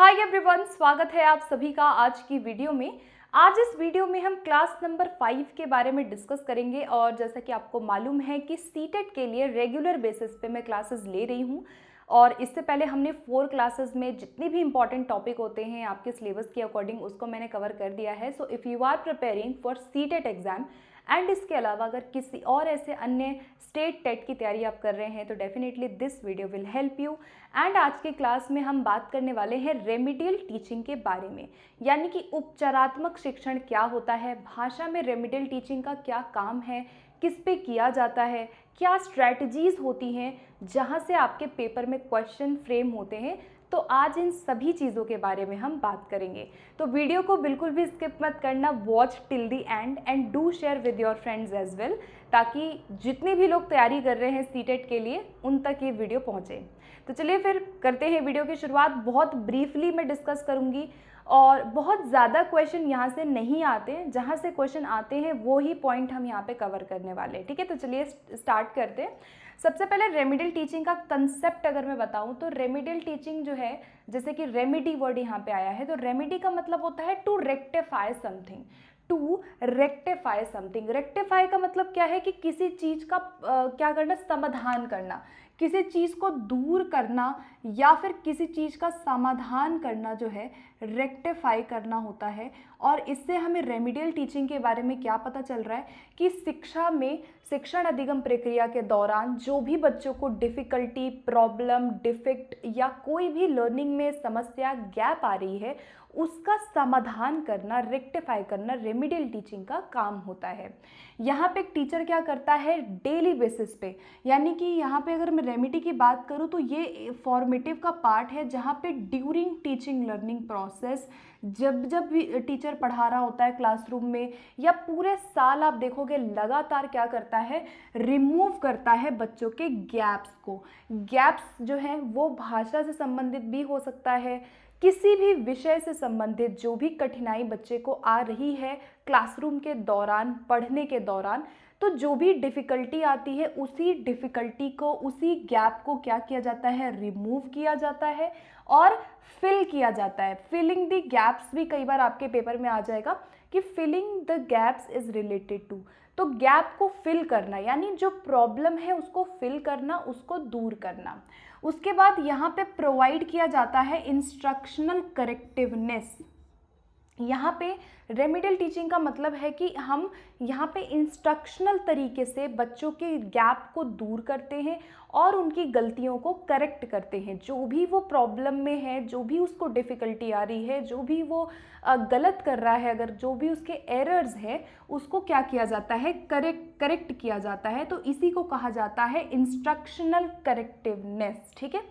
Hi everyone, स्वागत है आप सभी का आज की वीडियो में। आज इस वीडियो में हम क्लास नंबर 5 के बारे में डिस्कस करेंगे और जैसा कि आपको मालूम है कि सीटेट के लिए रेगुलर बेसिस पे मैं क्लासेस ले रही हूँ और इससे पहले हमने 4 क्लासेस में जितने भी इंपॉर्टेंट टॉपिक होते हैं आपके सिलेबस के अकॉर्डिंग उसको मैंने कवर कर दिया है। So if you are preparing for CTET exam and इसके अलावा अगर किसी और ऐसे अन्य स्टेट टेट की तैयारी आप कर रहे हैं तो definitely this video will help you. And आज की क्लास में हम बात करने वाले हैं रेमिडियल टीचिंग के बारे में, यानी कि उपचारात्मक शिक्षण क्या होता है, भाषा में रेमिडियल टीचिंग का क्या काम है, किस पे किया जाता है, क्या स्ट्रैटेजीज होती हैं जहाँ से आपके पेपर में क्वेश्चन फ्रेम होते हैं। तो आज इन सभी चीज़ों के बारे में हम बात करेंगे। तो वीडियो को बिल्कुल भी स्किप मत करना, watch till the end do share with your friends as well, ताकि जितने भी लोग तैयारी कर रहे हैं सीटेट के लिए उन तक ये वीडियो पहुँचे। तो चलिए फिर करते हैं वीडियो की शुरुआत। बहुत ब्रीफली मैं डिस्कस करूँगी और बहुत ज़्यादा क्वेश्चन यहाँ से नहीं आते, जहाँ से क्वेश्चन आते हैं वो ही पॉइंट हम यहाँ पे कवर करने वाले हैं। ठीक है, तो चलिए स्टार्ट करते हैं। सबसे पहले रेमिडियल टीचिंग का कंसेप्ट अगर मैं बताऊं तो रेमिडियल टीचिंग जो है, जैसे कि रेमिडी वर्ड यहाँ पे आया है, तो रेमिडी का मतलब होता है to rectify something. To rectify something, rectify का मतलब क्या है कि किसी चीज़ का क्या करना, समाधान करना, किसी चीज़ को दूर करना या फिर किसी चीज़ का समाधान करना जो है रेक्टिफाई करना होता है। और इससे हमें रेमिडियल टीचिंग के बारे में क्या पता चल रहा है कि शिक्षा में शिक्षण अधिगम प्रक्रिया के दौरान जो भी बच्चों को डिफ़िकल्टी, प्रॉब्लम, डिफेक्ट या कोई भी लर्निंग में समस्या, गैप आ रही है उसका समाधान करना, रेक्टिफाई करना रेमिडियल टीचिंग का काम होता है। यहाँ पे एक टीचर क्या करता है डेली बेसिस पे, यानी कि यहाँ पे अगर मैं रेमिडी की बात करूँ तो ये फॉर्मेटिव का पार्ट है जहाँ पे ड्यूरिंग टीचिंग लर्निंग प्रोसेस, जब जब भी टीचर पढ़ा रहा होता है क्लासरूम में या पूरे साल आप देखोगे लगातार क्या करता है, रिमूव करता है बच्चों के गैप्स को। गैप्स जो हैं वो भाषा से संबंधित भी हो सकता है, किसी भी विषय से संबंधित जो भी कठिनाई बच्चे को आ रही है क्लासरूम के दौरान, पढ़ने के दौरान, तो जो भी डिफ़िकल्टी आती है उसी डिफ़िकल्टी को, उसी गैप को क्या किया जाता है, रिमूव किया जाता है और फिल किया जाता है। फिलिंग द गैप्स भी कई बार आपके पेपर में आ जाएगा कि filling the gaps is related to, तो गैप को फिल करना यानी जो प्रॉब्लम है उसको फिल करना, उसको दूर करना। उसके बाद यहाँ पे प्रोवाइड किया जाता है इंस्ट्रक्शनल करेक्टिवनेस। यहाँ पे रेमिडियल टीचिंग का मतलब है कि हम यहाँ पे इंस्ट्रक्शनल तरीके से बच्चों के गैप को दूर करते हैं और उनकी गलतियों को करेक्ट करते हैं। जो भी वो प्रॉब्लम में है, जो भी उसको डिफ़िकल्टी आ रही है, जो भी वो गलत कर रहा है, अगर जो भी उसके एरर्स हैं उसको क्या किया जाता है, करेक्ट किया जाता है। तो इसी को कहा जाता है इंस्ट्रक्शनल करेक्टिवनेस। ठीक है,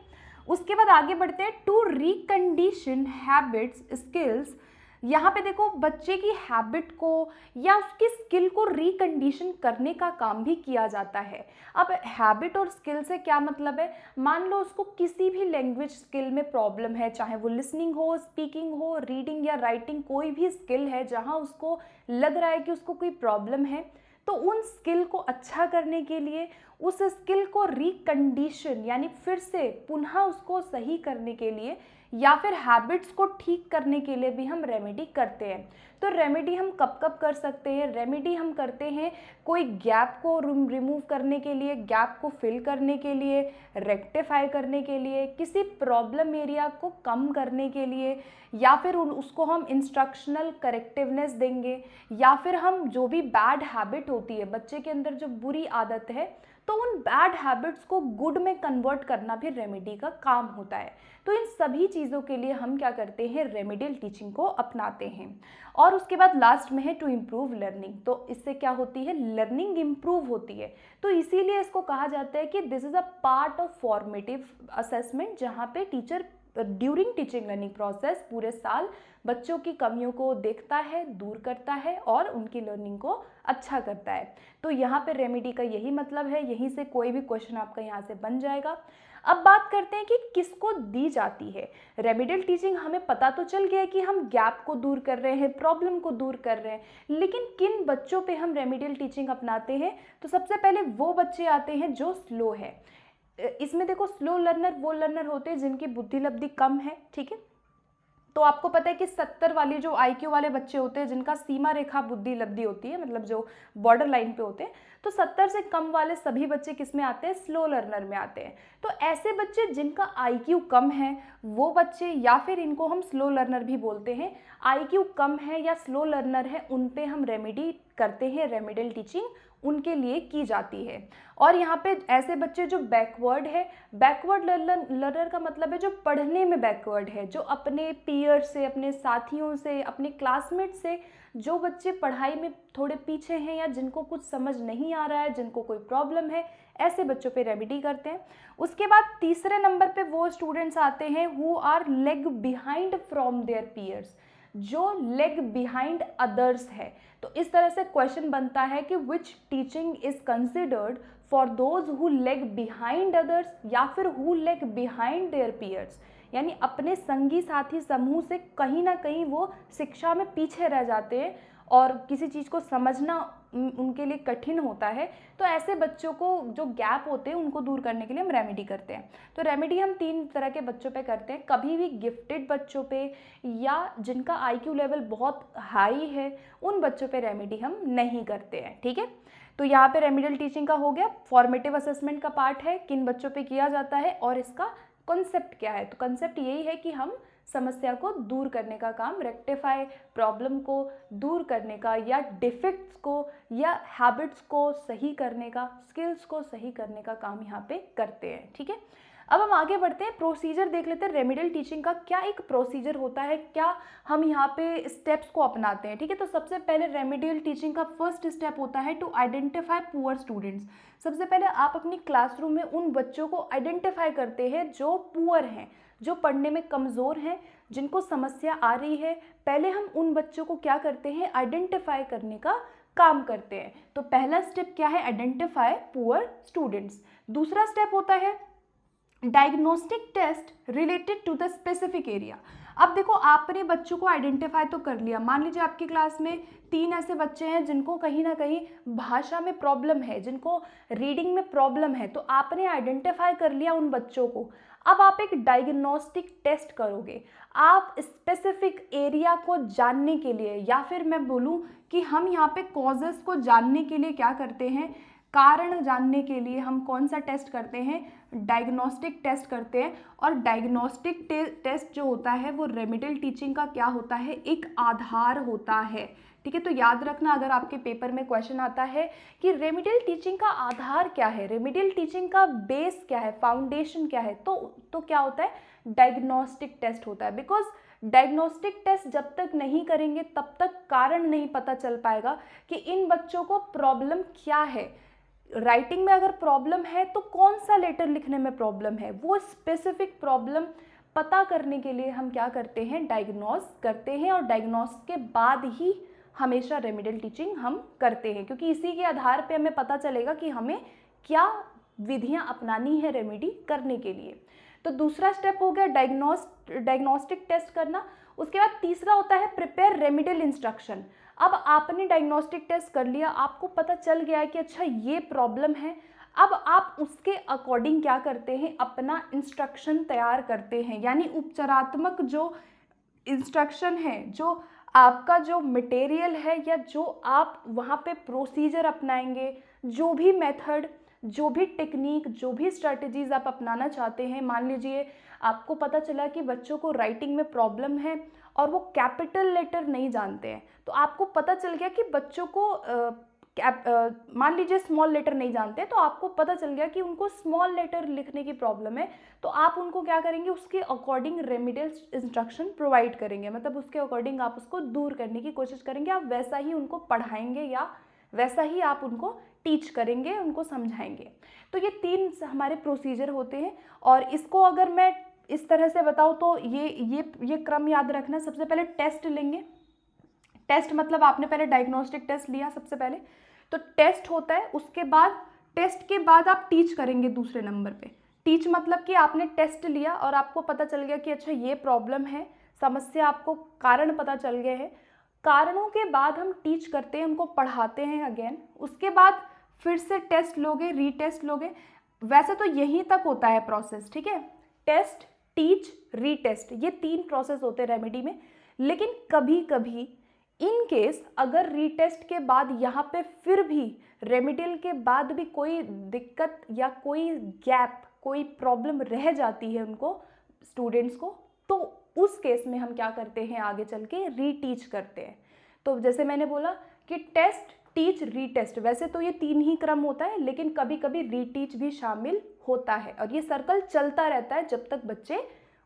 उसके बाद आगे बढ़ते हैं। टू रिकंडीशन हैबिट्स, स्किल्स, यहाँ पे देखो बच्चे की हैबिट को या उसकी स्किल को रिकंडीशन करने का काम भी किया जाता है। अब हैबिट और स्किल से क्या मतलब है, मान लो उसको किसी भी लैंग्वेज स्किल में प्रॉब्लम है, चाहे वो लिसनिंग हो, स्पीकिंग हो, रीडिंग या राइटिंग, कोई भी स्किल है जहाँ उसको लग रहा है कि उसको कोई प्रॉब्लम है, तो उन स्किल को अच्छा करने के लिए, उस स्किल को रिकंडीशन यानी फिर से पुनः उसको सही करने के लिए या फिर हैबिट्स को ठीक करने के लिए भी हम रेमेडी करते हैं। तो रेमेडी हम कब कब कर सकते हैं, रेमेडी हम करते हैं कोई गैप को रिमूव करने के लिए, गैप को फिल करने के लिए, रेक्टिफाई करने के लिए, किसी प्रॉब्लम एरिया को कम करने के लिए, या फिर उसको हम इंस्ट्रक्शनल करेक्टिवनेस देंगे, या फिर हम जो भी बैड हैबिट होती है बच्चे के अंदर, जो बुरी आदत है, तो उन बैड हैबिट्स को गुड में कन्वर्ट करना भी रेमेडी का काम होता है। तो इन सभी चीज़ों के लिए हम क्या करते हैं, रेमेडियल टीचिंग को अपनाते हैं। और उसके बाद लास्ट में है टू इम्प्रूव लर्निंग। तो इससे क्या होती है, लर्निंग इम्प्रूव होती है। तो इसीलिए इसको कहा जाता है कि this is a part of formative assessment, जहाँ पे teacher during teaching learning process पूरे साल बच्चों की कमियों को देखता है, दूर करता है और उनकी लर्निंग को अच्छा करता है। तो यहाँ पे रेमेडी का यही मतलब है, यहीं से कोई भी क्वेश्चन आपका यहाँ से बन जाएगा। अब बात करते हैं कि किसको दी जाती है रेमेडियल टीचिंग। हमें पता तो चल गया कि हम गैप को दूर कर रहे हैं, प्रॉब्लम को दूर कर रहे हैं, लेकिन किन बच्चों पे हम रेमेडियल टीचिंग अपनाते हैं। तो सबसे पहले वो बच्चे आते हैं जो स्लो है। इसमें देखो स्लो लर्नर वो लर्नर होते हैं जिनकी बुद्धि लब्धि कम है, ठीक है, तो आपको पता है कि 70 वाली जो IQ वाले बच्चे होते हैं जिनका सीमा रेखा बुद्धि लब्धि होती है, मतलब जो बॉर्डर लाइन पे होते हैं, तो 70 से कम वाले सभी बच्चे किस में आते हैं, स्लो लर्नर में आते हैं। तो ऐसे बच्चे जिनका IQ कम है वो बच्चे, या फिर इनको हम स्लो लर्नर भी बोलते हैं, IQ कम है या स्लो लर्नर है, उन पे हम रेमेडी करते हैं, रेमेडियल टीचिंग उनके लिए की जाती है। और यहाँ पे ऐसे बच्चे जो बैकवर्ड है, बैकवर्ड लर्नर का मतलब है जो पढ़ने में बैकवर्ड है, जो अपने पीयर से, अपने साथियों से, अपने क्लासमेट से, जो बच्चे पढ़ाई में थोड़े पीछे हैं या जिनको कुछ समझ नहीं आ रहा है, जिनको कोई प्रॉब्लम है, ऐसे बच्चों पे रेमेडी करते हैं। उसके बाद तीसरे नंबर पे वो स्टूडेंट्स आते हैं who are lag behind from their peers, जो लेग बिहाइंड अदर्स है। तो इस तरह से क्वेश्चन बनता है कि which teaching is considered for those who lag behind others या फिर who lag behind their peers, यानी अपने संगी साथी समूह से कहीं ना कहीं वो शिक्षा में पीछे रह जाते हैं और किसी चीज़ को समझना उनके लिए कठिन होता है। तो ऐसे बच्चों को जो गैप होते हैं उनको दूर करने के लिए हम रेमेडी करते हैं। तो रेमेडी हम 3 तरह के बच्चों पे करते हैं, कभी भी गिफ्टेड बच्चों पे या जिनका IQ लेवल बहुत हाई है उन बच्चों पे रेमेडी हम नहीं करते हैं, ठीक है। तो यहाँ पे रेमेडियल टीचिंग का हो गया। फॉर्मेटिव असेसमेंट का पार्ट है, किन बच्चों पे किया जाता है और इसका कॉन्सेप्ट क्या है। तो कॉन्सेप्ट यही है कि हम समस्या को दूर करने का काम, रेक्टिफाई प्रॉब्लम को दूर करने का, या डिफेक्ट्स को या हैबिट्स को सही करने का, स्किल्स को सही करने का काम यहाँ पे करते हैं, ठीक है। अब हम आगे बढ़ते हैं, प्रोसीजर देख लेते हैं रेमेडियल टीचिंग का क्या एक प्रोसीजर होता है, क्या हम यहाँ पे स्टेप्स को अपनाते हैं, ठीक है। तो सबसे पहले रेमेडियल टीचिंग का फर्स्ट स्टेप होता है टू आइडेंटिफाई पुअर स्टूडेंट्स। सबसे पहले आप अपनी क्लासरूम में उन बच्चों को आइडेंटिफाई करते हैं जो पुअर हैं, जो पढ़ने में कमज़ोर हैं, जिनको समस्या आ रही है। पहले हम उन बच्चों को क्या करते हैं, आइडेंटिफाई करने का काम करते हैं। तो पहला स्टेप क्या है, आइडेंटिफाई पुअर स्टूडेंट्स। दूसरा स्टेप होता है diagnostic test related to the specific area. अब देखो, आपने बच्चों को आइडेंटिफाई तो कर लिया, मान लीजिए आपकी क्लास में 3 ऐसे बच्चे हैं जिनको कहीं ना कहीं भाषा में प्रॉब्लम है, जिनको रीडिंग में प्रॉब्लम है, तो आपने आइडेंटिफाई कर लिया उन बच्चों को। अब आप एक डायग्नोस्टिक टेस्ट करोगे, आप स्पेसिफिक एरिया को जानने के लिए, या फिर मैं बोलूं कि हम यहाँ पे कॉजेस को जानने के लिए क्या करते हैं, कारण जानने के लिए हम कौन सा टेस्ट करते हैं, डायग्नोस्टिक टेस्ट करते हैं। और डायग्नोस्टिक टेस्ट जो होता है वो रेमेडियल टीचिंग का क्या होता है, एक आधार होता है, ठीक है। तो याद रखना, अगर आपके पेपर में क्वेश्चन आता है कि रेमेडियल टीचिंग का आधार क्या है, रेमेडियल टीचिंग का बेस क्या है, फाउंडेशन क्या है, तो क्या होता है, डायग्नोस्टिक टेस्ट होता है। बिकॉज डायग्नोस्टिक टेस्ट जब तक नहीं करेंगे तब तक कारण नहीं पता चल पाएगा कि इन बच्चों को प्रॉब्लम क्या है। राइटिंग में अगर प्रॉब्लम है तो कौन सा लेटर लिखने में प्रॉब्लम है, वो स्पेसिफिक प्रॉब्लम पता करने के लिए हम क्या करते हैं, डायग्नोस करते हैं। और डायग्नोस के बाद ही हमेशा रेमेडियल टीचिंग हम करते हैं, क्योंकि इसी के आधार पे हमें पता चलेगा कि हमें क्या विधियां अपनानी है रेमेडी करने के लिए। तो दूसरा स्टेप हो गया डायग्नोस्टिक टेस्ट करना। उसके बाद तीसरा होता है प्रिपेयर रेमेडियल इंस्ट्रक्शन। अब आपने डायग्नोस्टिक टेस्ट कर लिया, आपको पता चल गया है कि अच्छा ये प्रॉब्लम है, अब आप उसके अकॉर्डिंग क्या करते हैं, अपना इंस्ट्रक्शन तैयार करते हैं। यानी उपचारात्मक जो इंस्ट्रक्शन है, जो आपका जो मटेरियल है, या जो आप वहाँ पे प्रोसीजर अपनाएंगे, जो भी मेथड, जो भी टेक्निक, जो भी स्ट्रैटेजीज आप अपनाना चाहते हैं। मान लीजिए आपको पता चला कि बच्चों को राइटिंग में प्रॉब्लम है और वो कैपिटल लेटर नहीं जानते हैं, तो आपको पता चल गया कि बच्चों को मान लीजिए स्मॉल लेटर नहीं जानते, तो आपको पता चल गया कि उनको स्मॉल लेटर लिखने की प्रॉब्लम है, तो आप उनको क्या करेंगे, उसके अकॉर्डिंग रेमेडियल इंस्ट्रक्शन प्रोवाइड करेंगे। मतलब उसके अकॉर्डिंग आप उसको दूर करने की कोशिश करेंगे, आप वैसा ही उनको पढ़ाएंगे या वैसा ही आप उनको टीच करेंगे, उनको समझाएंगे। तो ये 3 हमारे प्रोसीजर होते हैं। और इसको अगर मैं इस तरह से बताऊँ तो ये क्रम याद रखना। सबसे पहले टेस्ट लेंगे, टेस्ट मतलब आपने पहले डायग्नोस्टिक टेस्ट लिया सबसे पहले, तो टेस्ट होता है। उसके बाद टेस्ट के बाद आप टीच करेंगे दूसरे नंबर पे। टीच मतलब कि आपने टेस्ट लिया और आपको पता चल गया कि अच्छा ये प्रॉब्लम है, समस्या, आपको कारण पता चल गए हैं। कारणों के बाद हम टीच करते हैं, उनको पढ़ाते हैं अगेन। उसके बाद फिर से टेस्ट लोगे, रीटेस्ट लोगे। वैसे तो यहीं तक होता है प्रोसेस, ठीक है, टेस्ट, टीच, रीटेस्ट, ये 3 प्रोसेस होते हैं रेमेडी में। लेकिन कभी कभी इन केस अगर रीटेस्ट के बाद यहाँ पे फिर भी रेमेडियल के बाद भी कोई दिक्कत या कोई गैप, कोई प्रॉब्लम रह जाती है उनको, स्टूडेंट्स को, तो उस केस में हम क्या करते हैं, आगे चल के रीटीच करते हैं। तो जैसे मैंने बोला कि टेस्ट, टीच, रीटेस्ट, वैसे तो ये 3 ही क्रम होता है, लेकिन कभी कभी रीटीच भी शामिल होता है और ये सर्कल चलता रहता है जब तक बच्चे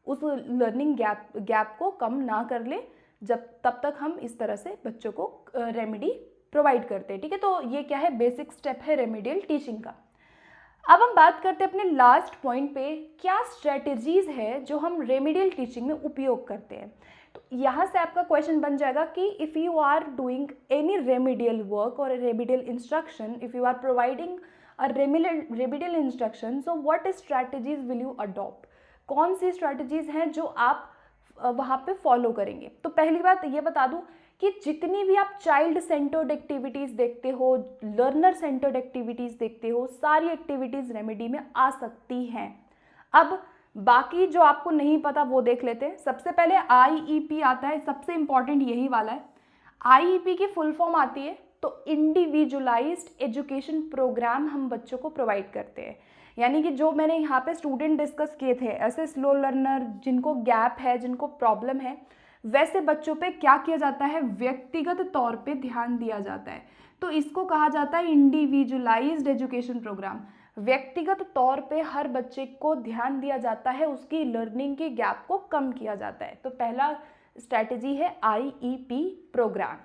उस लर्निंग गैप को कम ना कर ले, तब तक हम इस तरह से बच्चों को रेमेडी प्रोवाइड करते हैं। ठीक है, तो ये क्या है, बेसिक स्टेप है रेमेडियल टीचिंग का। अब हम बात करते हैं अपने लास्ट पॉइंट पे, क्या स्ट्रेटजीज है जो हम रेमेडियल टीचिंग में उपयोग करते हैं। तो यहाँ से आपका क्वेश्चन बन जाएगा कि if you are doing any remedial work और remedial instruction, if you are providing a remedial instruction, so what strategies will you adopt, कौन सी स्ट्रैटेजीज हैं जो आप वहाँ पे फॉलो करेंगे। तो पहली बात ये बता दूँ कि जितनी भी आप चाइल्ड सेंटर्ड एक्टिविटीज़ देखते हो, लर्नर सेंटर्ड एक्टिविटीज़ देखते हो, सारी एक्टिविटीज़ रेमेडी में आ सकती हैं। अब बाकी जो आपको नहीं पता वो देख लेते हैं। सबसे पहले IEP आता है, सबसे इम्पॉर्टेंट यही वाला है। IEP की फुल फॉर्म आती है तो इंडिविजुअलाइज्ड एजुकेशन प्रोग्राम हम बच्चों को प्रोवाइड करते हैं। यानी कि जो मैंने यहाँ पे स्टूडेंट डिस्कस किए थे, ऐसे स्लो लर्नर जिनको गैप है, जिनको प्रॉब्लम है, वैसे बच्चों पे क्या किया जाता है, व्यक्तिगत तौर पे ध्यान दिया जाता है। तो इसको कहा जाता है इंडिविजुअलाइज्ड एजुकेशन प्रोग्राम। व्यक्तिगत तौर पे हर बच्चे को ध्यान दिया जाता है, उसकी लर्निंग के गैप को कम किया जाता है। तो पहला स्ट्रैटेजी है IEP प्रोग्राम।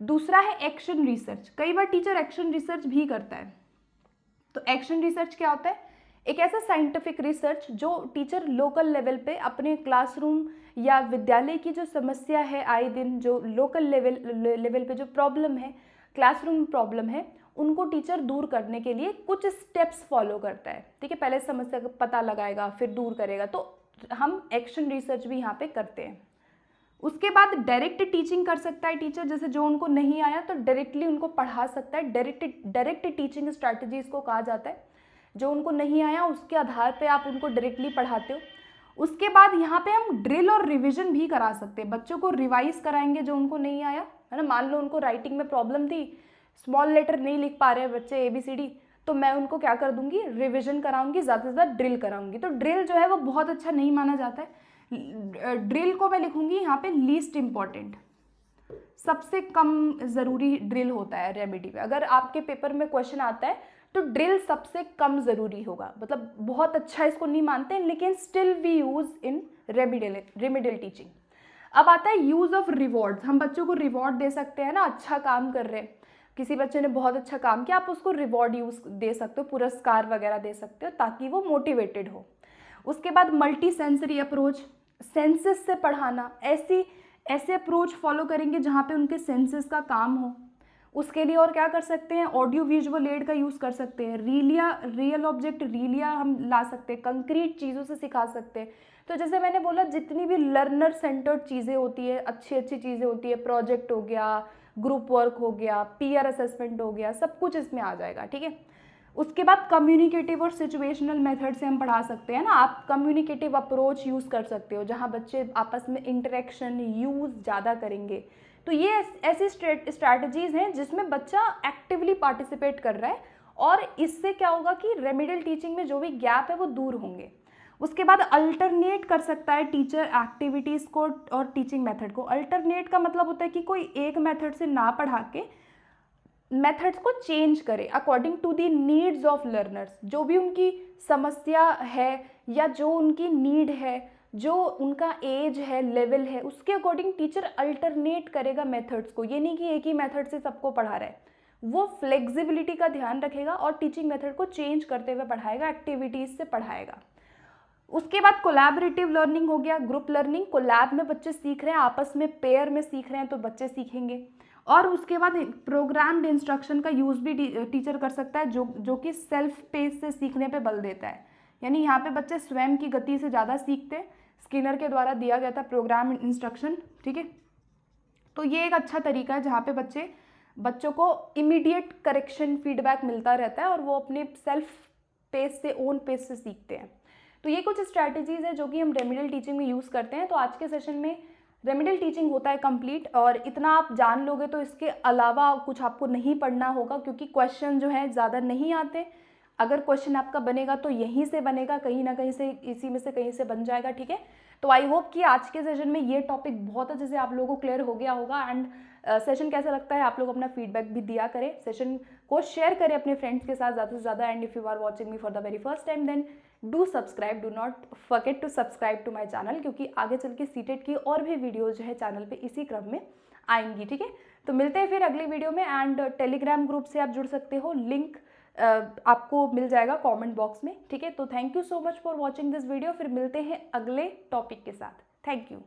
दूसरा है एक्शन रिसर्च। कई बार टीचर एक्शन रिसर्च भी करता है। तो एक्शन रिसर्च क्या होता है, एक ऐसा साइंटिफिक रिसर्च जो टीचर लोकल लेवल पे अपने क्लासरूम या विद्यालय की जो समस्या है, आए दिन जो लोकल लेवल पे जो प्रॉब्लम है, क्लासरूम प्रॉब्लम है, उनको टीचर दूर करने के लिए कुछ स्टेप्स फॉलो करता है। ठीक है, पहले समस्या का पता लगाएगा, फिर दूर करेगा। तो हम एक्शन रिसर्च भी यहाँ पे करते हैं। उसके बाद डायरेक्ट टीचिंग कर सकता है टीचर, जैसे जो उनको नहीं आया तो डायरेक्टली उनको पढ़ा सकता है। डायरेक्ट टीचिंग स्ट्रैटेजी इसको कहा जाता है। जो उनको नहीं आया उसके आधार पे आप उनको डायरेक्टली पढ़ाते हो। उसके बाद यहाँ पे हम ड्रिल और रिवीजन भी करा सकते हैं, बच्चों को रिवाइज कराएंगे जो उनको नहीं आया है ना। मान लो उनको राइटिंग में प्रॉब्लम थी, स्मॉल लेटर नहीं लिख पा रहे बच्चे ABCD, तो मैं उनको क्या कर दूंगी, रिविजन कराऊंगी, ज़्यादा से ज़्यादा ड्रिल कराऊंगी। तो ड्रिल जो है वो बहुत अच्छा नहीं माना जाता है। ड्रिल को मैं लिखूंगी यहाँ पे लीस्ट इम्पॉर्टेंट, सबसे कम ज़रूरी ड्रिल होता है रेमेडी में। अगर आपके पेपर में क्वेश्चन आता है तो ड्रिल सबसे कम ज़रूरी होगा, मतलब बहुत अच्छा इसको नहीं मानते हैं, लेकिन still we use in remedial teaching. अब आता है यूज़ ऑफ रिवॉर्ड्स। हम बच्चों को रिवॉर्ड दे सकते हैं ना, अच्छा काम कर रहे हैं, किसी बच्चे ने बहुत अच्छा काम किया, आप उसको रिवॉर्ड यूज़ दे सकते हो, पुरस्कार वगैरह दे सकते हो ताकि वो मोटिवेटेड हो। उसके बाद मल्टी सेंसरी अप्रोच, सेंसेस से पढ़ाना, ऐसे अप्रोच फॉलो करेंगे जहाँ पे उनके सेंसेस का काम हो। उसके लिए और क्या कर सकते हैं, ऑडियो विजुअल एड का यूज़ कर सकते हैं, रियल ऑब्जेक्ट रीलिया हम ला सकते हैं, कंक्रीट चीज़ों से सिखा सकते हैं। तो जैसे मैंने बोला, जितनी भी लर्नर सेंटर्ड चीज़ें होती है, अच्छी चीज़ें होती है, प्रोजेक्ट हो गया, ग्रुप वर्क हो गया, पीयर असेसमेंट हो गया, सब कुछ इसमें आ जाएगा। ठीक है, उसके बाद कम्युनिकेटिव और सिचुएशनल मेथड से हम पढ़ा सकते हैं ना। आप कम्युनिकेटिव अप्रोच यूज़ कर सकते हो जहाँ बच्चे आपस में इंटरेक्शन यूज़ ज़्यादा करेंगे। तो ये ऐसी स्ट्रैटेजीज़ हैं जिसमें बच्चा एक्टिवली पार्टिसिपेट कर रहा है, और इससे क्या होगा कि रेमेडियल टीचिंग में जो भी गैप है वो दूर होंगे। उसके बाद अल्टरनेट कर सकता है टीचर एक्टिविटीज़ को और टीचिंग मेथड को। अल्टरनेट का मतलब होता है कि कोई एक मेथड से ना पढ़ा के मेथड्स को चेंज करें according to the needs of learners. जो भी उनकी समस्या है या जो उनकी नीड है, जो उनका एज है, लेवल है, उसके अकॉर्डिंग टीचर अल्टरनेट करेगा मेथड्स को। ये नहीं कि एक ही मेथड से सबको पढ़ा रहा है, वो फ्लेक्सिबिलिटी का ध्यान रखेगा और टीचिंग मेथड को चेंज करते हुए पढ़ाएगा, एक्टिविटीज़ से पढ़ाएगा। उसके बाद कोलैबोरेटिव लर्निंग हो गया, ग्रुप लर्निंग। कोलैब में बच्चे सीख रहे हैं, आपस में पेयर में सीख रहे हैं, तो बच्चे सीखेंगे। और उसके बाद प्रोग्राम्ड इंस्ट्रक्शन का यूज़ भी टीचर कर सकता है, जो कि सेल्फ पेस से सीखने पे बल देता है। यानी यहाँ पे बच्चे स्वयं की गति से ज़्यादा सीखते हैं। स्किनर के द्वारा दिया गया था प्रोग्राम इंस्ट्रक्शन। ठीक है, तो ये एक अच्छा तरीका है जहाँ पे बच्चों को इमीडिएट करेक्शन फीडबैक मिलता रहता है और वो अपने सेल्फ पेस से, ओन पेस से सीखते हैं। तो ये कुछ स्ट्रैटेजीज़ है जो कि हम रेमेडियल टीचिंग में यूज़ करते हैं। तो आज के सेशन में रेमेडियल टीचिंग होता है कंप्लीट, और इतना आप जान लोगे तो इसके अलावा कुछ आपको नहीं पढ़ना होगा, क्योंकि क्वेश्चन जो है ज़्यादा नहीं आते। अगर क्वेश्चन आपका बनेगा तो यहीं से बनेगा, कहीं ना कहीं से, इसी में से कहीं से बन जाएगा, ठीक है। तो आई होप कि आज के सेशन में ये टॉपिक बहुत अच्छे से आप लोगों को क्लियर हो गया होगा। एंड सेशन कैसा लगता है आप लोग अपना फीडबैक भी दिया करें, सेशन को शेयर करें अपने फ्रेंड्स के साथ ज़्यादा से ज़्यादा। And if you are watching me for the very first time then do subscribe, do not forget to subscribe to my channel, क्योंकि आगे चल के सीटेट की और भी वीडियोज जो है चैनल पे इसी क्रम में आएंगी, ठीक है। तो मिलते हैं फिर अगली वीडियो में। एंड टेलीग्राम ग्रुप से आप जुड़ सकते हो, लिंक आपको मिल जाएगा कमेंट बॉक्स में, ठीक है। तो thank you so much for watching this video. फिर मिलते हैं अगले टॉपिक के साथ। Thank you.